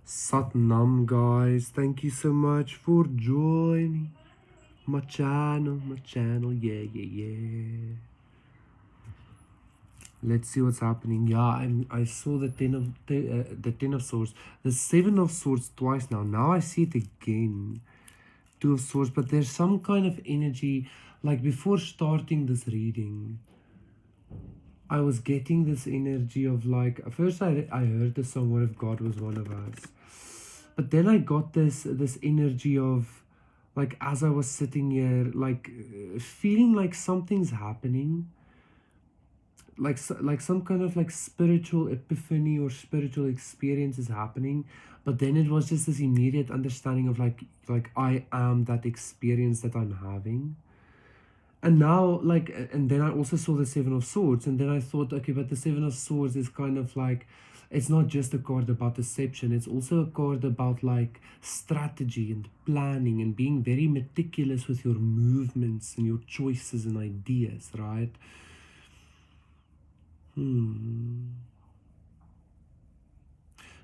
Satnam, guys. Thank you so much for joining my channel. Yeah, yeah, yeah. Let's see what's happening. Yeah, I saw the ten of swords, the seven of swords twice now. Now I see it again, two of swords. But there's some kind of energy. Like before starting this reading, I was getting this energy of like first I heard the song "What If God Was One of Us," but then I got this energy of like as I was sitting here like feeling like something's happening, like like some kind of like spiritual epiphany or spiritual experience is happening. But then it was just this immediate understanding of like I am that experience that I'm having. And now, like, and then I also saw the Seven of Swords, and then I thought, okay, but the Seven of Swords is kind of like, it's not just a card about deception, it's also a card about like strategy and planning and being very meticulous with your movements and your choices and ideas, right?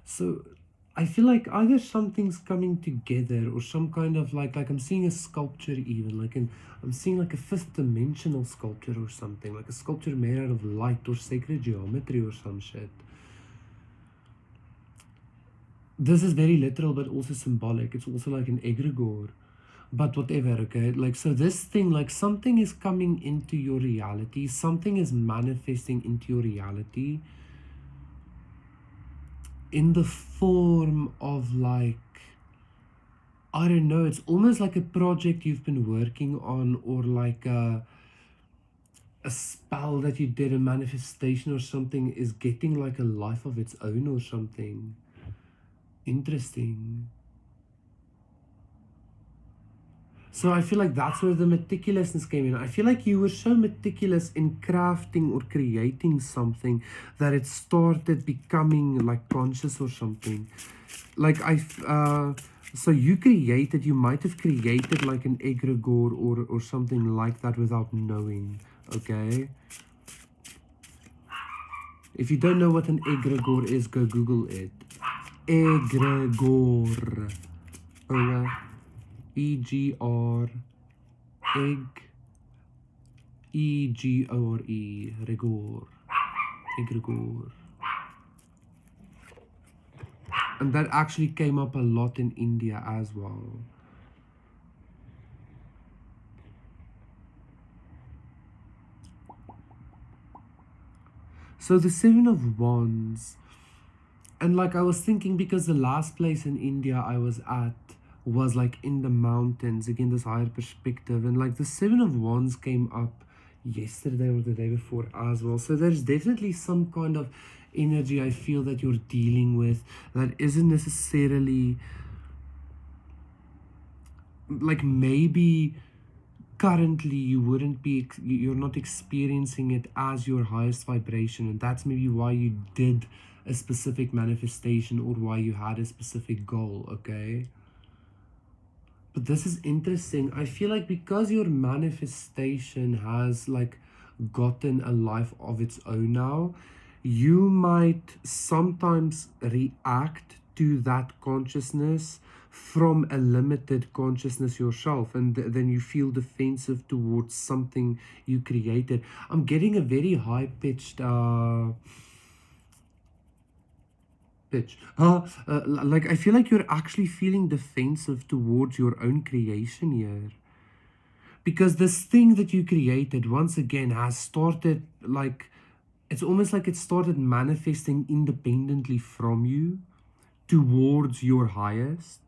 So I feel like either something's coming together or some kind of like I'm seeing a sculpture even I'm seeing like a fifth dimensional sculpture or something, like a sculpture made out of light or sacred geometry or some shit. This is very literal but also symbolic. It's also like an egregore, but whatever. Okay, like so this thing, like something is coming into your reality, something is manifesting into your reality in the form of like, I don't know, it's almost like a project you've been working on, or like a spell that you did, a manifestation or something is getting like a life of its own or something. Interesting. So I feel like that's where the meticulousness came in. I feel like you were so meticulous in crafting or creating something that it started becoming like conscious or something. Like so you might have created like an egregore or something like that without knowing, okay? If you don't know what an egregore is, go Google it. Egregore. Okay? E-G-R, egg, E-G-O-R-E, regore, egregore. And that actually came up a lot in India as well. So the Seven of Wands, and like I was thinking, because the last place in India I was at was like in the mountains, again this higher perspective, and like the Seven of Wands came up yesterday or the day before as well. So there's definitely some kind of energy I feel that you're dealing with that isn't necessarily like, maybe currently you're not experiencing it as your highest vibration, and that's maybe why you did a specific manifestation or why you had a specific goal, okay? But this is interesting. I feel like because your manifestation has like gotten a life of its own now, you might sometimes react to that consciousness from a limited consciousness yourself, and then you feel defensive towards something you created. I'm getting a very high pitched pitch. Like I feel like you're actually feeling defensive towards your own creation here. Because this thing that you created once again has started like, it's almost like it started manifesting independently from you towards your highest,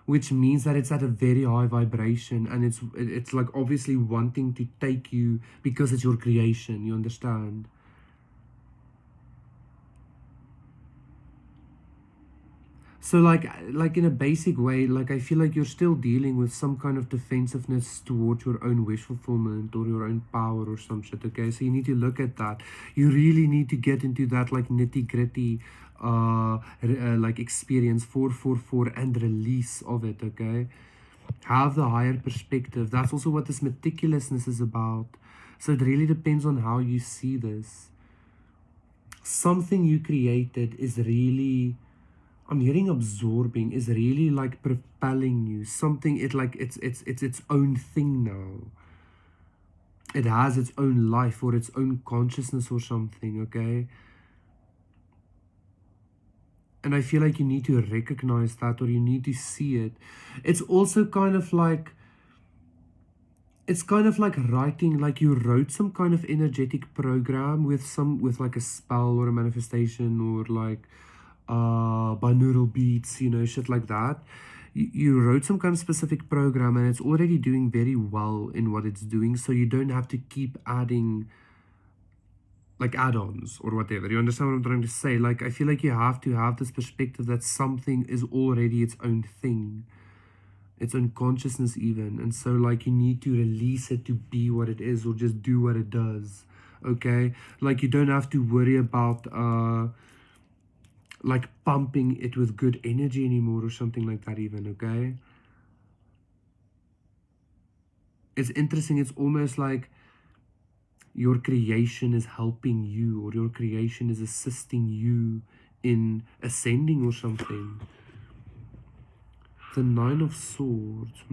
which means that it's at a very high vibration, and it's like obviously wanting to take you because it's your creation, you understand? So like in a basic way, like I feel like you're still dealing with some kind of defensiveness towards your own wish fulfillment or your own power or some shit, okay? So you need to look at that. You really need to get into that like nitty gritty like experience 444 and release of it, okay? Have the higher perspective. That's also what this meticulousness is about. So it really depends on how you see this. Something you created is really, I'm hearing absorbing is really like propelling you. Something it like it's its own thing now. It has its own life or its own consciousness or something, okay? And I feel like you need to recognize that or you need to see it. It's also kind of like it's kind of like writing, like you wrote some kind of energetic program with like a spell or a manifestation or like binaural beats, shit like that. You wrote some kind of specific program and it's already doing very well in what it's doing, so you don't have to keep adding like add-ons or whatever. You understand what I'm trying to say? Like, I feel like you have to have this perspective that something is already its own thing, its own consciousness even, and so like you need to release it to be what it is or just do what it does. Okay, like you don't have to worry about like pumping it with good energy anymore or something like that even. Okay, it's interesting. It's almost like your creation is helping you or your creation is assisting you in ascending or something. The Nine of Swords,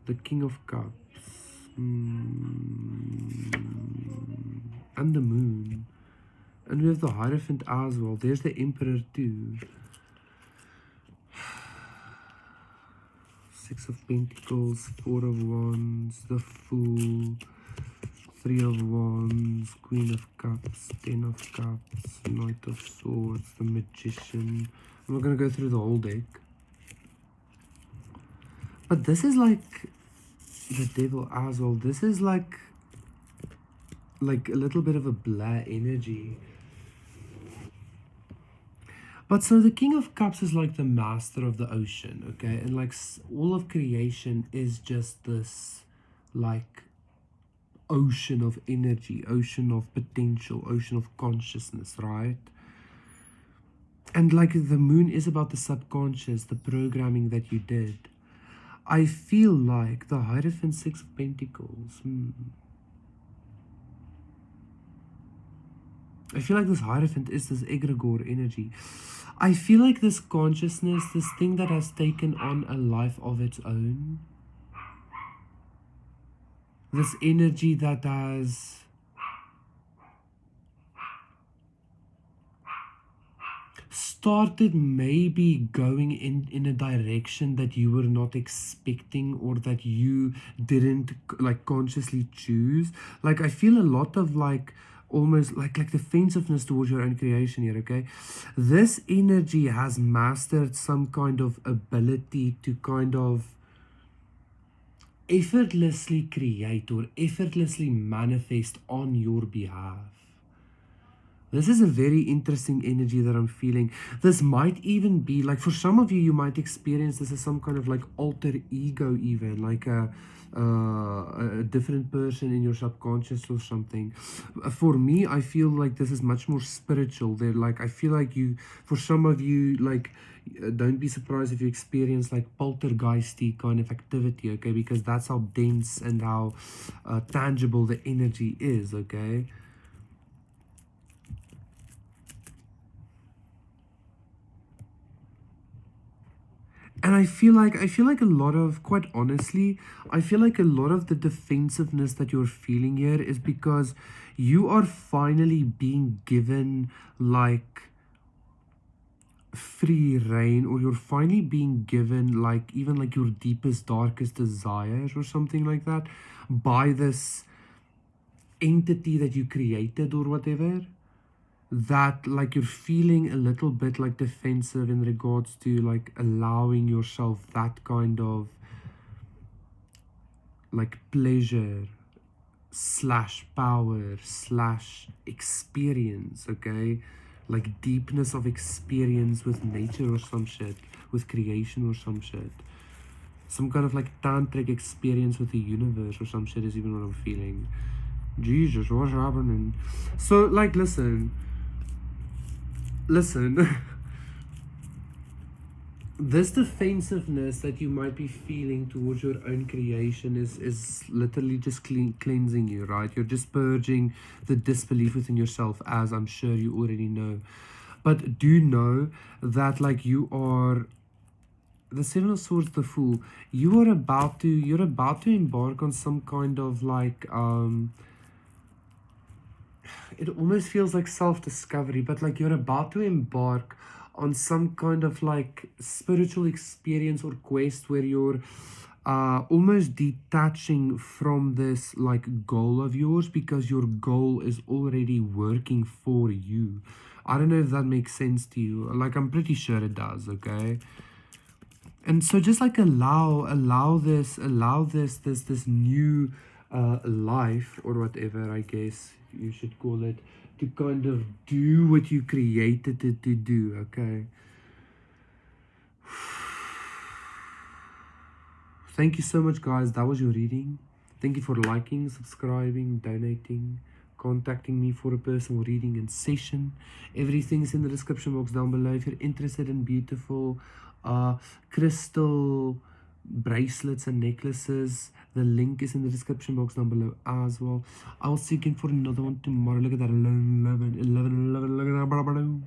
the King of Cups, and the Moon. And we have the Hierophant as well. There's the Emperor too. Six of Pentacles, Four of Wands, the Fool, Three of Wands, Queen of Cups, Ten of Cups, Knight of Swords, the Magician. I'm not going to go through the whole deck. But this is like the Devil as well. This is like a little bit of a blah energy. But so the King of Cups is like the master of the ocean, okay? And like all of creation is just this like ocean of energy, ocean of potential, ocean of consciousness, right? And like the Moon is about the subconscious, the programming that you did. I feel like the Hierophant, Six of Pentacles. I feel like this Hierophant is this egregore energy. I feel like this consciousness, this thing that has taken on a life of its own, this energy that has started maybe going in a direction that you were not expecting or that you didn't like consciously choose. Like I feel a lot of like almost like defensiveness towards your own creation here, okay? This energy has mastered some kind of ability to kind of effortlessly create or effortlessly manifest on your behalf. This is a very interesting energy that I'm feeling. This might even be like, for some of you, you might experience this as some kind of like alter ego even, like a different person in your subconscious or something. For me, I feel like this is much more spiritual. They're like, I feel like for some of you, like, don't be surprised if you experience like poltergeisty kind of activity, okay? Because that's how dense and how tangible the energy is, okay? And I feel like a lot of, quite honestly, I feel like a lot of the defensiveness that you're feeling here is because you are finally being given like free reign, or you're finally being given like even like your deepest, darkest desires or something like that by this entity that you created or whatever. That like you're feeling a little bit like defensive in regards to like allowing yourself that kind of like pleasure slash power slash experience, okay? Like deepness of experience with nature or some shit, with creation or some shit. Some kind of like tantric experience with the universe or some shit is even what I'm feeling. Jesus, what's happening? So like listen this defensiveness that you might be feeling towards your own creation is literally just cleansing you, right? You're just purging the disbelief within yourself, as I'm sure you already know. But do know that like you are the Seven of Swords, the Fool, you're about to embark on some kind of like it almost feels like self-discovery, but like you're about to embark on some kind of like spiritual experience or quest where you're almost detaching from this like goal of yours because your goal is already working for you. I don't know if that makes sense to you. Like, I'm pretty sure it does, okay? And so just like allow this new life, or whatever I guess you should call it, to kind of do what you created it to do, okay? Thank you so much, guys. That was your reading. Thank you for liking, subscribing, donating, contacting me for a personal reading and session. Everything is in the description box down below. If you're interested in beautiful crystal bracelets and necklaces, the link is in the description box down below as well. I'll see you again for another one tomorrow. Look at that, 11, 11, 11, 11, look at that.